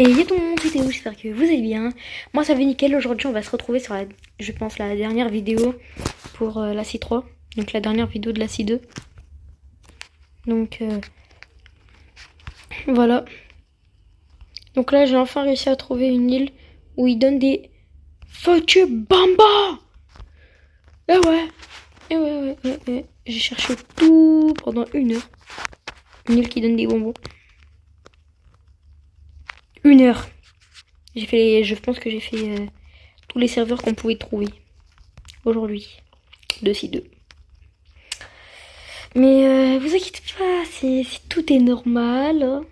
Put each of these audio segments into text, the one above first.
Et yo tout le monde, c'était où? J'espère que vous allez bien. Moi ça va nickel, aujourd'hui on va se retrouver sur je pense la dernière vidéo pour la C3. Donc la dernière vidéo de la C2. Donc voilà. Donc là j'ai enfin réussi à trouver une île où ils donnent des future bamba. Eh ouais. Ouais. J'ai cherché tout pendant 1 heure. Une île qui donne des bonbons. 1 heure. Je pense que j'ai fait tous les serveurs qu'on pouvait trouver aujourd'hui de C2. Mais vous inquiétez pas, tout est normal. Hein.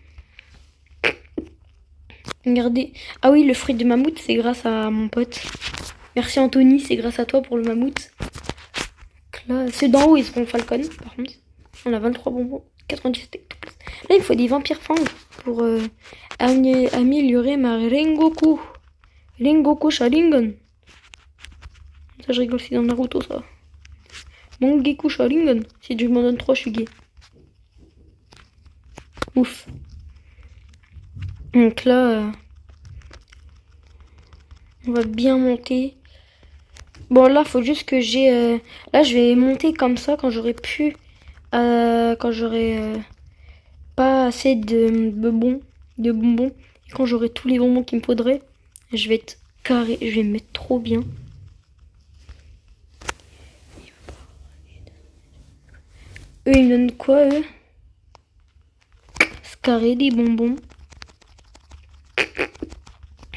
Regardez. Ah oui, le fruit de mammouth, c'est grâce à mon pote. Merci Anthony, c'est grâce à toi pour le mammouth. Là, ceux d'en haut, ils seront falcon, par contre. On a 23 bonbons, 97 hectoplasmes. Là, il faut des vampires fang pour améliorer ma Rengoku. Rengoku Sharingan. Ça, je rigole, c'est dans Naruto, ça. Mangeku Sharingan. Si je m'en donne 3, je suis gay. Ouf. Donc là, on va bien monter. Bon, là, faut juste que j'ai... là, je vais monter comme ça quand j'aurai pu... quand j'aurai pas assez de bonbons. Et quand j'aurai tous les bonbons qu'il me faudrait, je vais être carré. Je vais me mettre trop bien. Eux, ils me donnent quoi, eux? Carré, des bonbons.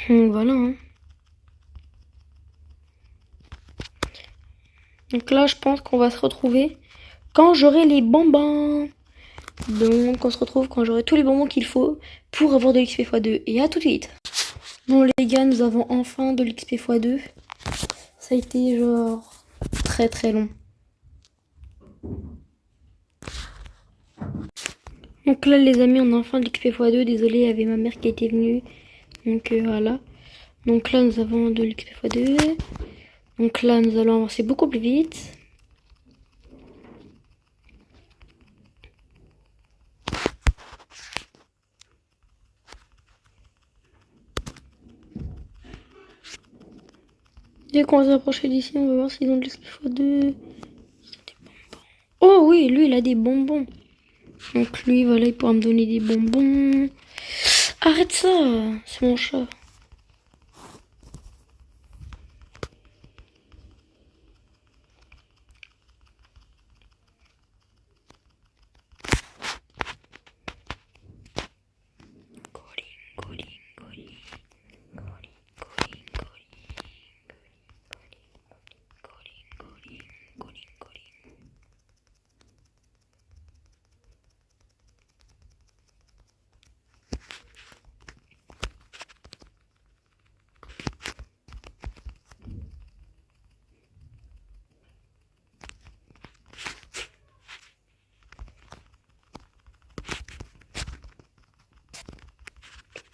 Voilà, hein. Donc là, je pense qu'on va se retrouver quand j'aurai les bonbons. Donc, on se retrouve quand j'aurai tous les bonbons qu'il faut pour avoir de l'XP x2. Et à tout de suite. Bon, les gars, nous avons enfin de l'XP x2. Ça a été genre très très long. Donc là, les amis, on a enfin de l'XP x2. Désolé, il y avait ma mère qui était venue. Donc voilà. Donc là, nous avons de l'XP x2. Donc là, nous allons avancer beaucoup plus vite. Dès qu'on va s'approcher d'ici, on va voir s'ils ont de l'XP x2. Oh oui, lui, il a des bonbons. Donc lui, voilà, il pourra me donner des bonbons. Arrête ça, c'est mon chat.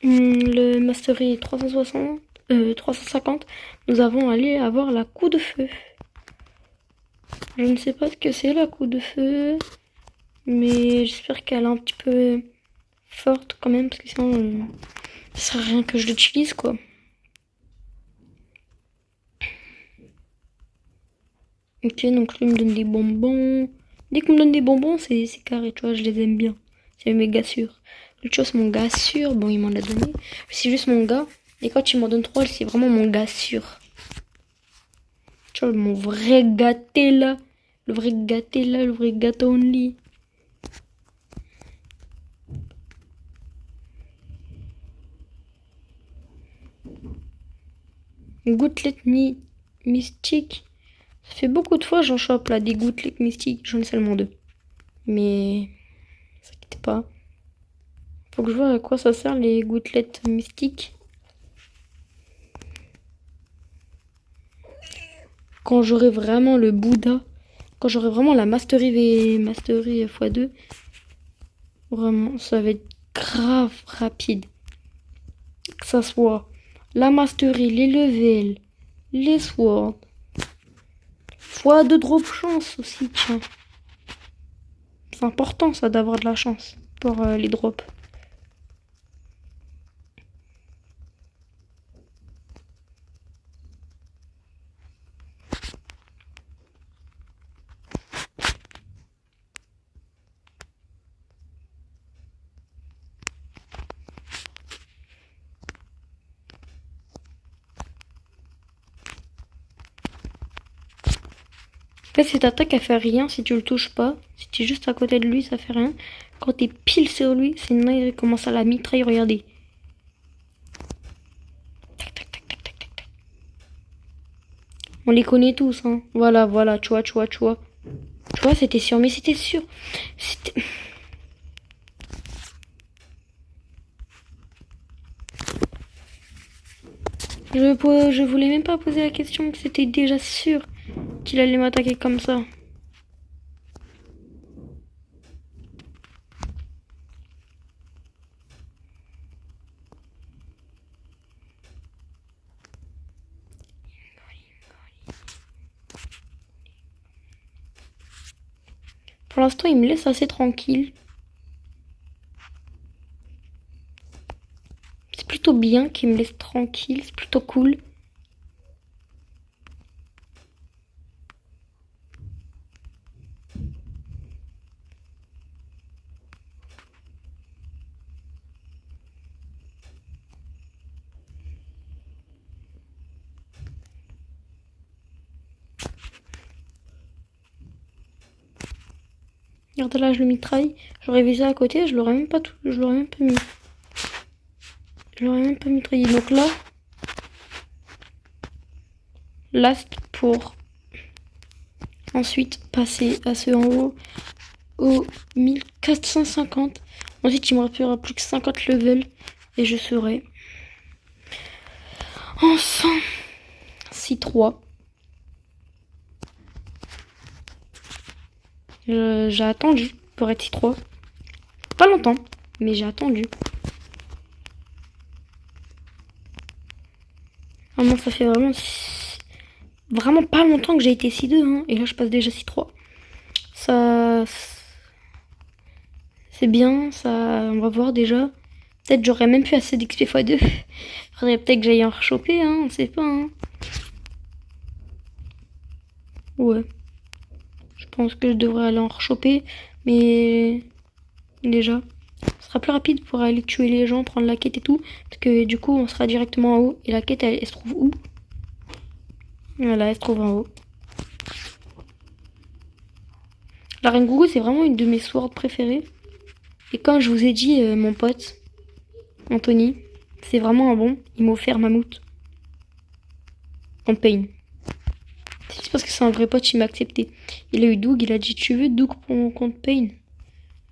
Le Mastery 350, nous avons allé avoir la coup de feu. Je ne sais pas ce que c'est la coup de feu, mais j'espère qu'elle est un petit peu forte quand même, parce que sinon, ça sert à rien que je l'utilise, quoi. Ok, donc lui me donne des bonbons. Dès qu'on me donne des bonbons, c'est carré, tu vois, je les aime bien. C'est méga sûr. L'autre chose, mon gars sûr, bon, il m'en a donné. C'est juste mon gars. Et quand il m'en donne 3, c'est vraiment mon gars sûr. Tu vois, mon vrai gâté là. Le vrai gâté là, le vrai gâteau only. Gouttelette mystique. Ça fait beaucoup de fois j'en chope là, des gouttelettes mystiques. J'en ai seulement 2. Mais, ne vous inquiétez pas. Faut que je vois à quoi ça sert les gouttelettes mystiques. Quand j'aurai vraiment le Bouddha, quand j'aurai vraiment la Mastery x2, vraiment, ça va être grave rapide. Que ça soit la Mastery, les levels, les swords. x2 drop chance aussi, tiens. C'est important ça d'avoir de la chance pour les drops. fait, cette attaque, elle fait rien si tu le touches pas. Si tu es juste à côté de lui, ça fait rien. Quand t'es pile sur lui, c'est une il commence à la mitraille, regardez. Tac, tac, tac, tac, tac, tac, tac. On les connaît tous, hein. Voilà, voilà, tu vois, tu vois, tu vois. Tu vois, c'était sûr, mais c'était sûr. C'était... Je voulais même pas poser la question, que c'était déjà sûr qu'il allait m'attaquer comme ça. Pour l'instant, il me laisse assez tranquille. C'est plutôt bien qu'il me laisse tranquille, c'est plutôt cool. Regarde là, je le mitraille. J'aurais visé à côté, je l'aurais même pas tout, je l'aurais même pas mis. Je l'aurais même pas mitraillé. Donc là, last pour ensuite passer à ceux en haut au 1450. Ensuite, il me restera plus que 50 levels et je serai enfin 6-3. J'ai attendu pour être 6-3. Pas longtemps, mais j'ai attendu. Vraiment, ça fait vraiment pas longtemps que j'ai été 6-2. Hein, et là, je passe déjà 6-3. Ça... C'est bien, ça... On va voir déjà. Peut-être j'aurais même plus assez d'XP x2. Faudrait peut-être que j'aille en rechoper, hein, on sait pas. Hein. Ouais. Je pense que je devrais aller en rechoper. Mais... Déjà... Ce sera plus rapide pour aller tuer les gens, prendre la quête et tout. Parce que du coup, on sera directement en haut. Et la quête, elle se trouve où? Voilà, elle se trouve en haut. La Rengourou, c'est vraiment une de mes swords préférées. Et comme je vous ai dit, mon pote, Anthony, c'est vraiment un bon. Il m'a offert Mammouth. En pain. C'est juste parce que c'est un vrai pote, il m'a accepté. Il a eu Doug, il a dit tu veux Doug pour mon compte pain?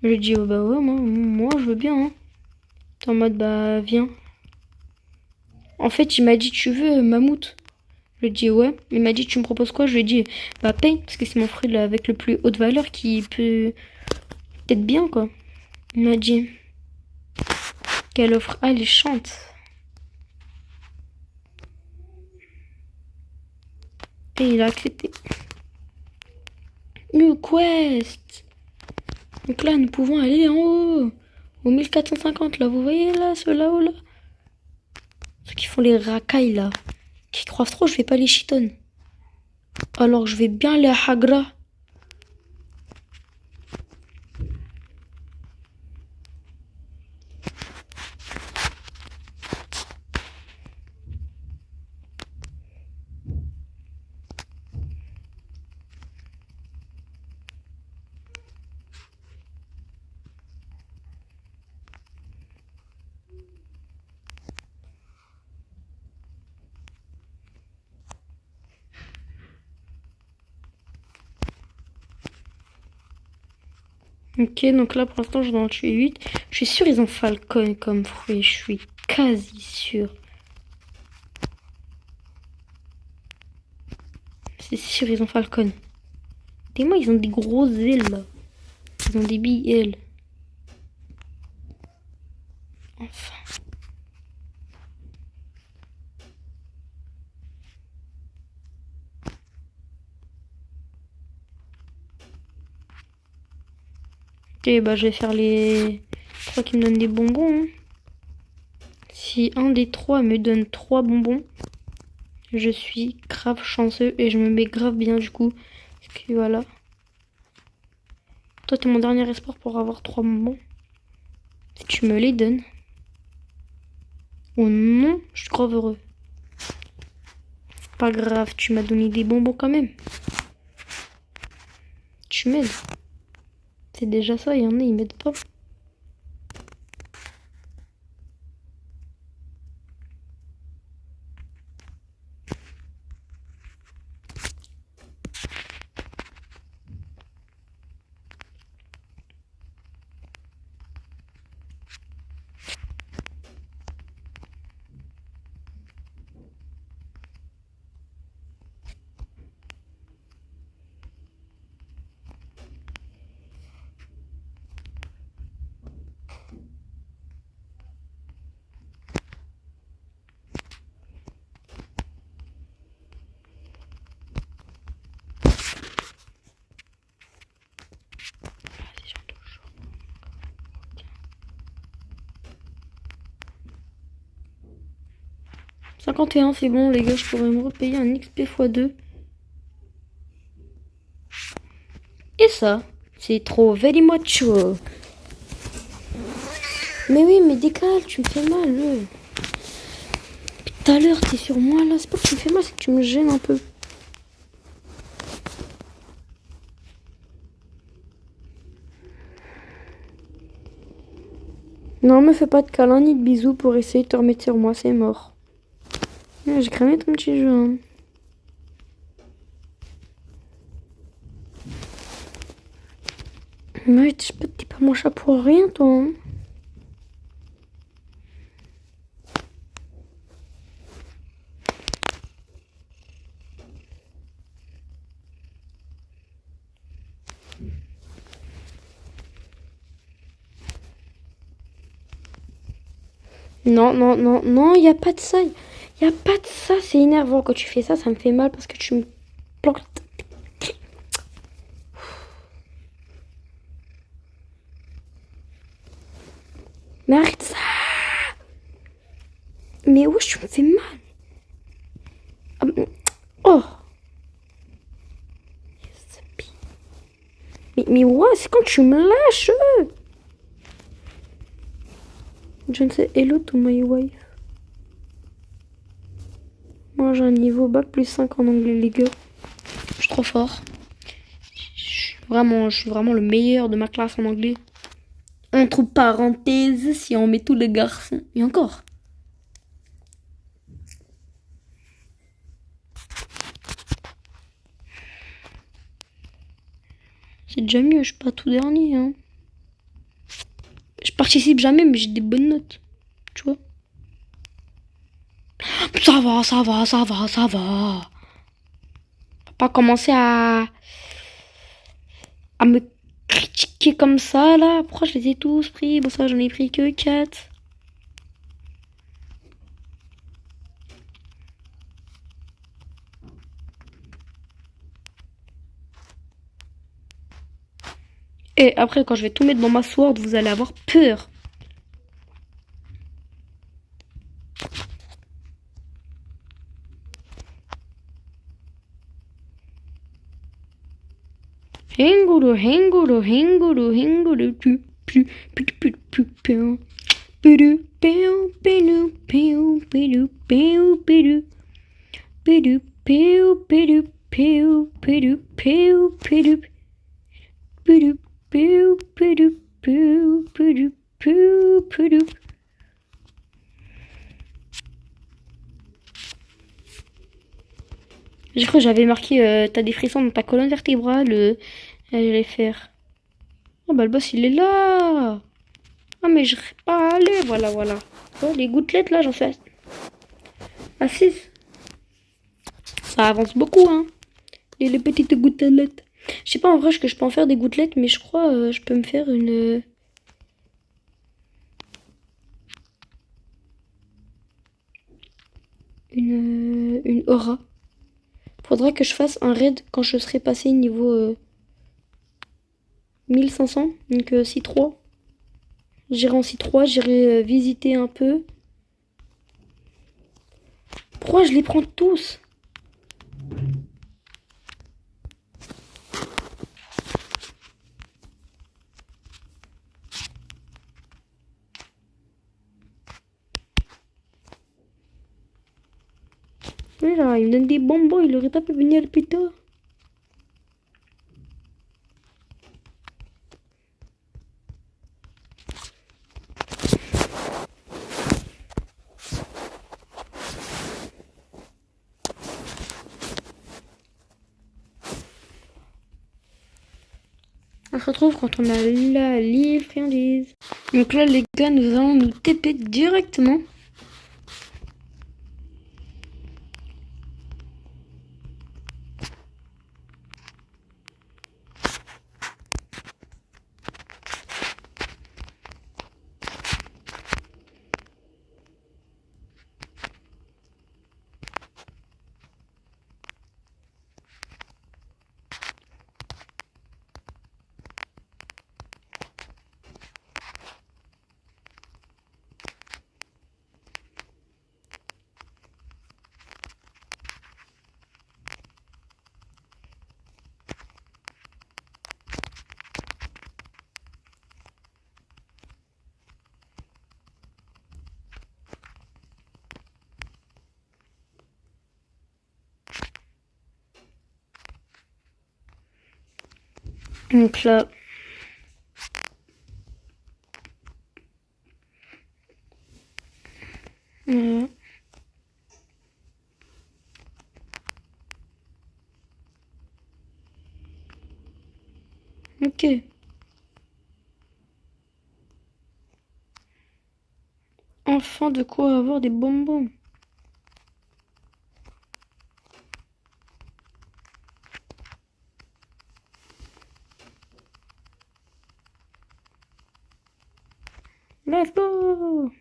J'ai dit oh bah ouais, moi je veux bien. Hein. T'es en mode bah viens. En fait, il m'a dit tu veux Mammouth? Je lui ai dit ouais. Il m'a dit tu me proposes quoi? Je lui ai dit bah pain, parce que c'est mon fruit avec le plus haute valeur qui peut être bien quoi. Il m'a dit quelle offre alléchante. Et il a accepté. New quest. Donc là, nous pouvons aller en haut. Au 1450, là. Vous voyez, là, ceux là-haut, là. Ceux qui font les racailles, là. Qui croisent trop, je vais pas les chitonnes. Alors, je vais bien aller à Hagra. Ok, donc là, pour l'instant, je dois en tuer 8. Je suis sûre ils ont Falcon comme fruit. Je suis quasi sûre. C'est sûr, ils ont Falcon. Et moi, ils ont des grosses ailes, là. Ils ont des billes ailes. Enfin. Ok, bah je vais faire les 3 qui me donnent des bonbons. Hein. Si un des 3 me donne 3 bonbons, je suis grave chanceux et je me mets grave bien du coup. Parce que voilà. Toi, t'es mon dernier espoir pour avoir 3 bonbons. Si tu me les donnes. Oh non, je suis grave heureux. Pas grave, tu m'as donné des bonbons quand même. tu m'aides. C'est déjà ça, il y en a, ils m'aident pas. Vas-y, j'en touche. 51, c'est bon, les gars, je pourrais me repayer un XP x2. Et ça, c'est trop very much. Mais oui, mais décale, tu me fais mal. Tout à l'heure, t'es sur moi là. C'est pas que tu me fais mal, c'est que tu me gênes un peu. Non, me fais pas de câlins ni de bisous pour essayer de te remettre sur moi, c'est mort. J'ai cramé ton petit jeu. Hein. Ouais, t'es pas mon chat pour rien, toi. Hein. Non, non, non, non, y a pas de ça. Y a pas de ça, c'est énervant quand tu fais ça, ça me fait mal parce que tu me plantes. Mais arrête ça. Mais wesh, tu me fais mal. Oh. Mais ouais, c'est quand tu me lâches. Je ne sais, hello to my wife. Moi j'ai un niveau bac plus 5 en anglais, les gars. Je suis trop fort. Je suis vraiment le meilleur de ma classe en anglais. Entre parenthèses, si on met tous les garçons. Et encore. C'est déjà mieux, je suis pas tout dernier. Hein. Je participe jamais, mais j'ai des bonnes notes. Tu vois. Ça va, ça va, ça va, ça va. Faut pas commencer à me critiquer comme ça, là. Pourquoi je les ai tous pris? Bon, ça, j'en ai pris que 4. Et après, quand je vais tout mettre dans ma sword, vous allez avoir peur. Henguru, henguru, henguru, henguru, pu, pu, pu, pu, pu, pu. Pidu, piu, pidu, piu, pidu, piu, pidu. Pidu, piu, pidu, piu, pidu, piu, pidu. Pidu, piu, pidu, piu, pidu, piu, pidu. J'ai cru que j'avais marqué t'as des frissons dans ta colonne vertébrale. J'allais faire. Oh bah le boss il est là. Ah mais je serais pas allé. Voilà, voilà. Oh, les gouttelettes là, j'en fais à 6. Ça avance beaucoup, hein. Les petites gouttelettes. Je sais pas en vrai ce que je peux en faire des gouttelettes, mais je crois je peux me faire une aura. Faudra que je fasse un raid quand je serai passé niveau 1500, donc 6-3. J'irai en 6-3, j'irai visiter un peu. Pourquoi je les prends tous? Oui là, il me donne des bonbons, il aurait pas pu venir plus tôt. On se retrouve quand on a la livre friandise. Donc là les gars, nous allons nous TP directement. Donc là, voilà. Ok. Enfin de quoi avoir des bonbons. Let's go!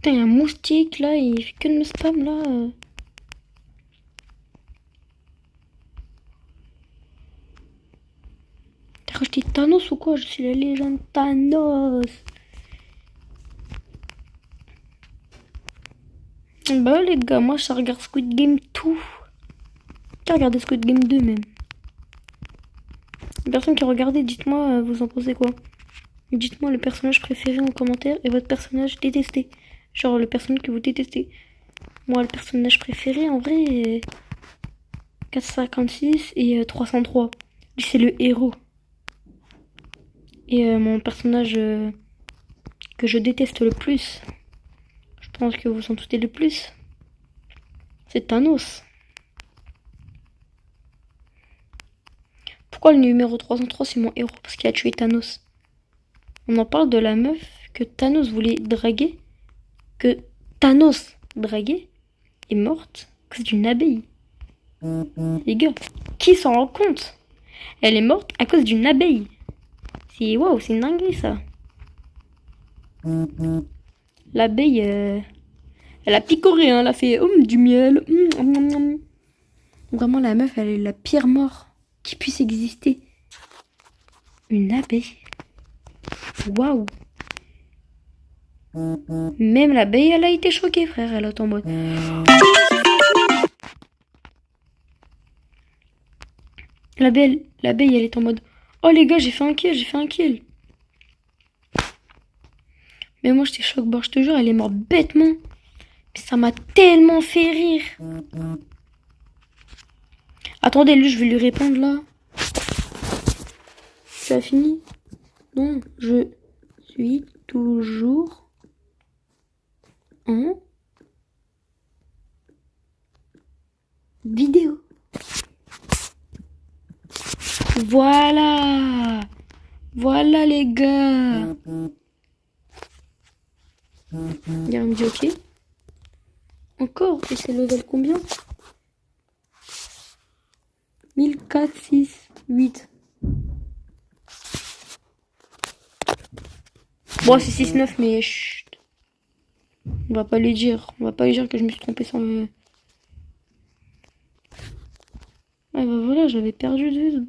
Putain, il y a un moustique là, il fait que de me spam là. T'as rajouté Thanos ou quoi? Je suis la légende Thanos. Bah les gars, moi je regarde Squid Game tout. Qui a regardé Squid Game 2 même? Les personnes qui ont regardé, dites-moi, vous en pensez quoi? Dites-moi le personnage préféré en commentaire et votre personnage détesté. Genre le personnage que vous détestez. Moi le personnage préféré en vrai, 456 et 303. Lui c'est le héros. Et mon personnage que je déteste le plus, je pense que vous en doutez le plus, c'est Thanos. Pourquoi le numéro 303 c'est mon héros? Parce qu'il a tué Thanos. On en parle de la meuf que Thanos voulait draguer. que Thanos draguait est morte à cause d'une abeille. Les gars, qui s'en rend compte? Elle est morte à cause d'une abeille. C'est waouh, c'est une dinguerie ça. L'abeille, elle a picoré, hein, elle a fait du miel. Vraiment, la meuf, elle est la pire mort qui puisse exister. Une abeille. Waouh. Même l'abeille, elle a été choquée, frère. Elle est en mode. L'abeille, elle est en mode. Oh les gars, j'ai fait un kill. Mais moi, j'étais choquée. Bon, je te jure, elle est morte bêtement. Mais ça m'a tellement fait rire. Attendez, lui, je vais lui répondre là. Tu as fini? Non, je suis toujours en vidéo. Voilà. Voilà les gars. Il me dit ok. Encore. Et c'est level combien? 1004, 6, 8. Bon, c'est 6, 9, mais chut. On va pas lui dire. On va pas lui dire que je me suis trompé sans le... Ah bah voilà, j'avais perdu de vue.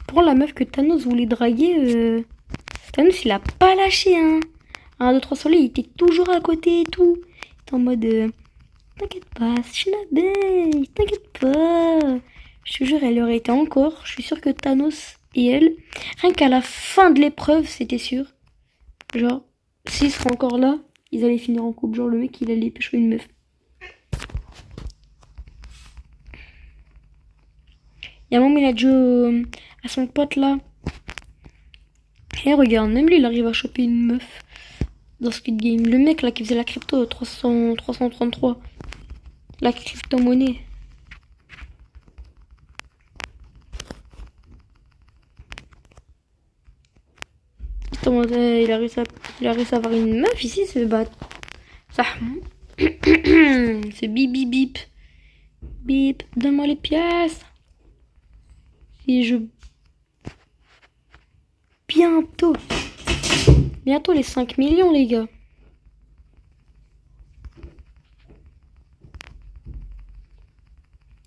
Pour la meuf que Thanos voulait draguer, Thanos il a pas lâché, hein. 1, 2, 3 soleil, il était toujours à côté et tout. Il était en mode t'inquiète pas, c'est une abeille, t'inquiète pas. Je te jure, elle aurait été encore. Je suis sûre que Thanos et elle, rien qu'à la fin de l'épreuve, c'était sûr. Genre, s'ils seraient encore là, ils allaient finir en couple. Genre, le mec, il allait pécho une meuf. Il y a un moment, il a dit à son pote là. Et regarde, même lui, il arrive à choper une meuf dans Squid Game. Le mec là qui faisait la crypto 333. La crypto-monnaie. Il a réussi à avoir une meuf ici, c'est bah. Ça. C'est bip bip bip. Bip, donne-moi les pièces. Et je. Bientôt. Bientôt les 5 millions, les gars.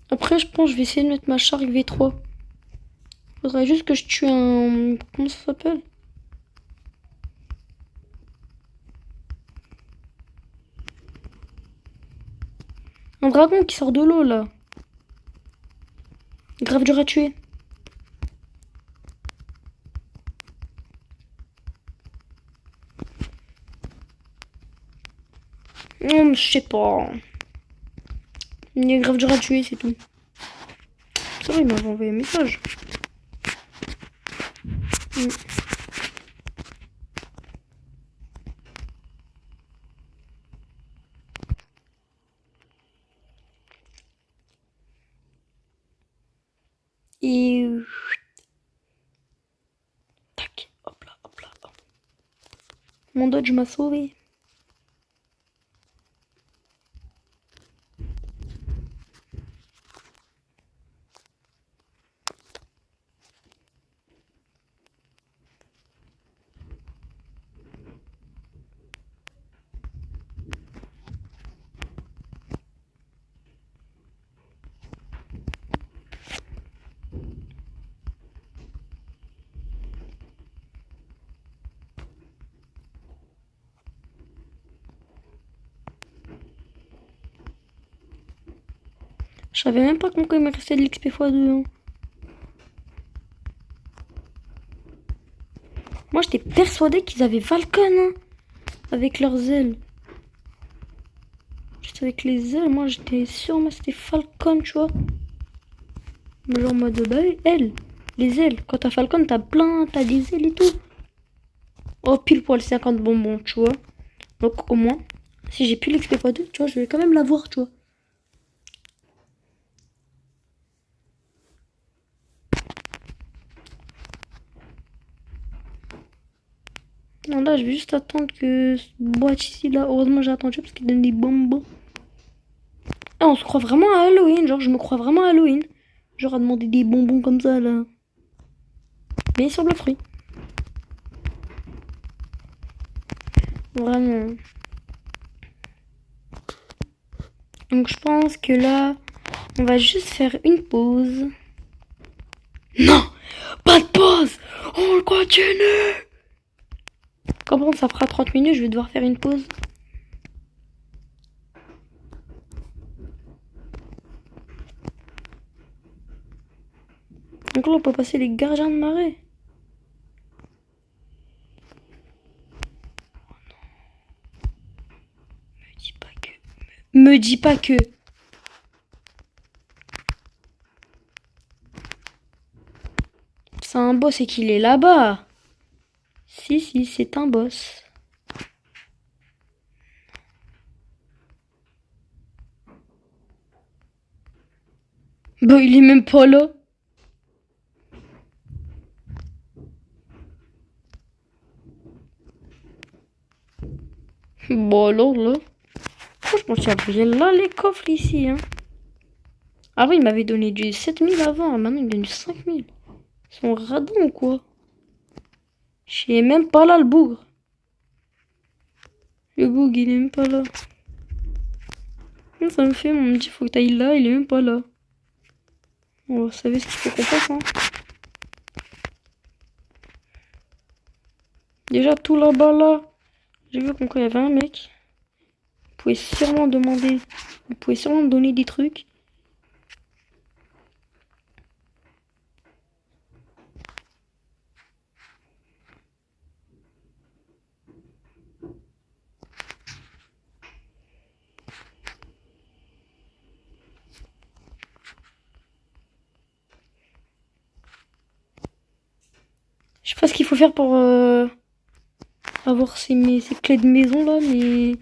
Après, je pense que je vais essayer de mettre ma Shark V3. Faudrait juste que je tue un... Comment ça s'appelle? Un dragon qui sort de l'eau, là. Grave dur à tuer. Je sais pas. Il est grave dur à tuer, c'est tout. Ça va, il m'avait envoyé un message. Et... Tac, hop là, hop là. Mon dodge m'a sauvé. Je savais même pas comment il me restait de l'XP x2. Hein. Moi, j'étais persuadée qu'ils avaient Falcon. Hein. avec leurs ailes. Juste avec les ailes, moi j'étais sûr, moi c'était Falcon, tu vois. Mais genre en mode, bah oui, ailes, les ailes. Quand t'as Falcon, t'as des ailes et tout. Oh, pile poil 50 bonbons, tu vois. Donc au moins, si j'ai plus l'XP x2, tu vois, je vais quand même l'avoir, tu vois. Non, là, je vais juste attendre que ce boîte ici, là. Heureusement, j'ai attendu parce qu'il donne des bonbons. Ah, on se croit vraiment à Halloween. Genre, je me crois vraiment à Halloween. Genre, à demander des bonbons comme ça, là. Mais sur le fruit. Vraiment. Donc, je pense que là, on va juste faire une pause. Non! Pas de pause! On continue! Comment ça fera 30 minutes, je vais devoir faire une pause. Donc là, on peut passer les gardiens de marée. Me dis pas que. Me dis pas que. C'est un boss et qu'il est là-bas. Si, c'est un boss. Bah, il est même pas là. Bon, alors là. Franchement, il y a bien là les coffres ici. Hein. Avant, il m'avait donné du 7000 avant. Maintenant, il donne du 5000. Ils sont radons ou quoi? Je est même pas là le bougre. Le bougre, il est même pas là. Ça me fait, on me dit faut que t'ailles là, il est même pas là. Bon, vous savez ce qu'il faut qu'on fasse, hein. Déjà, tout là-bas, là, j'ai vu qu'on il y avait un mec. Vous pouvez sûrement demander, vous pouvez sûrement me donner des trucs. Je sais pas ce qu'il faut faire pour avoir ces clés de maison là, mais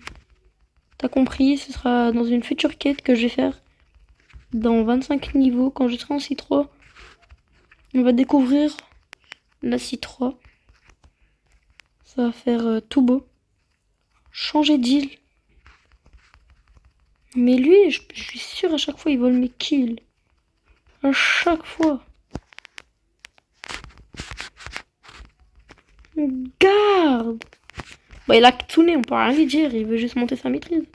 t'as compris, ce sera dans une future quête que je vais faire. Dans 25 niveaux, quand je serai en C3, on va découvrir la C3. Ça va faire tout beau. Changer d'île. Mais lui, je suis sûre à chaque fois, il vole mes kills. À chaque fois. Garde. Bah, il a Kitsune, on peut rien lui dire. Il veut juste monter sa maîtrise.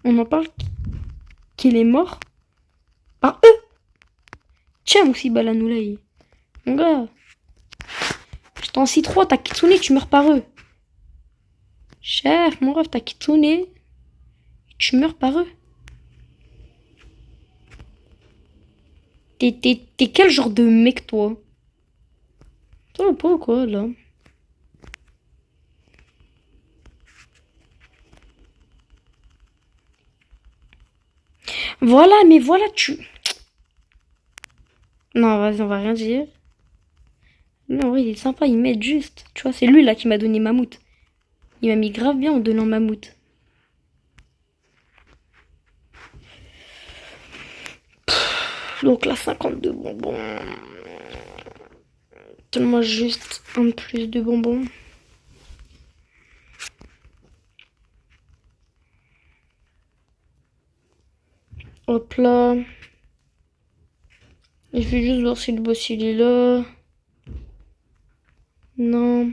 On en parle qu'il est mort par eux. Tiens, aussi Balanoulaï. Mon gars. Je t'en cite 3, t'as Kitsune, tu meurs par eux. Chef, mon ref, t'as Kitsune. Tu meurs par eux. T'es quel genre de mec, toi? Ça va pas ou quoi, là? Voilà, mais voilà, tu... Non, vas-y, on va rien dire. Mais en vrai, il est sympa, il m'aide juste. Tu vois, c'est lui, là, qui m'a donné Mammouth. Il m'a mis grave bien en donnant Mammouth. Donc là, 52 bonbons. Donne-moi juste un de plus de bonbons. Hop là. Je vais juste voir si le boss il est là. Non.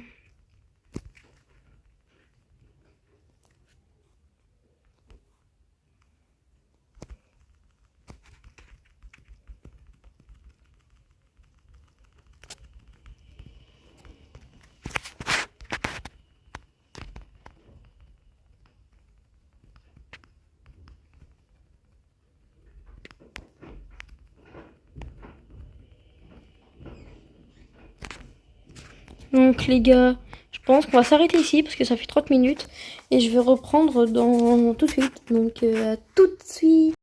Donc les gars, je pense qu'on va s'arrêter ici parce que ça fait 30 minutes. Et je vais reprendre dans tout de suite. Donc à tout de suite.